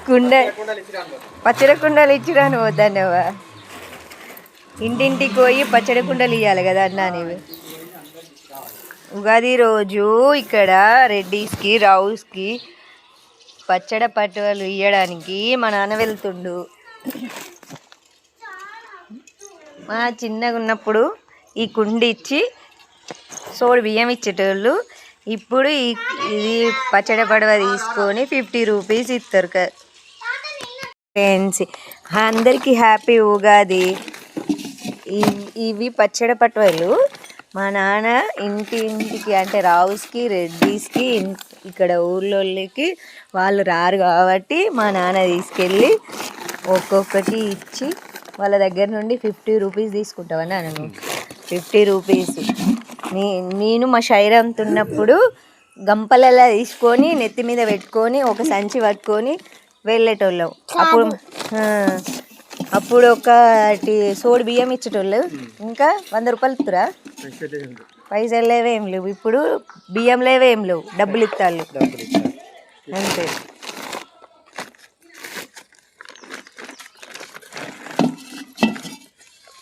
కుండ పచ్చడి కుండలు ఇచ్చిరాను వద్దన్నవా? ఇంటింటికి పోయి పచ్చడి కుండలు ఇవ్వాలి కదా అన్నా నీవు. ఉగాది రోజు ఇక్కడ రెడ్డీస్కి రావుస్కి పచ్చడి పట్టువలు ఇవ్వడానికి మా నాన్న వెళ్తుండు. మా చిన్నగా ఉన్నప్పుడు ఈ కుండ ఇచ్చి సోడు బియ్యం ఇచ్చేటోళ్ళు. ఇప్పుడు ఇది పచ్చడి పడవ తీసుకొని 50 రూపీస్ ఇస్తారు. ఫ్రెండ్స్ అందరికీ హ్యాపీ ఉగాది. ఇవి పచ్చడి పట్టువలు మా నాన్న ఇంటింటికి అంటే రావుస్కి రెడ్డీస్కి ఇక్కడ ఊళ్ళోకి వాళ్ళు రారు కాబట్టి మా నాన్న తీసుకెళ్ళి ఒక్కొక్కటి ఇచ్చి వాళ్ళ దగ్గర నుండి 50 రూపీస్ తీసుకుంటావని నేను 50 రూపీస్ నేను మా శైరంతో ఉన్నప్పుడు గంపలలా తీసుకొని నెత్తి మీద పెట్టుకొని ఒక సంచి పట్టుకొని వెళ్ళేటోళ్ళం. అప్పుడు ఒకటి సోడు బియ్యం ఇచ్చేటోళ్ళు. ఇంకా 100 రూపాయలు ఇస్తురా? పైసలు లేవేం లేవు. ఇప్పుడు బియ్యం లేవేం లేవు, డబ్బులు ఇస్తారు అంతే.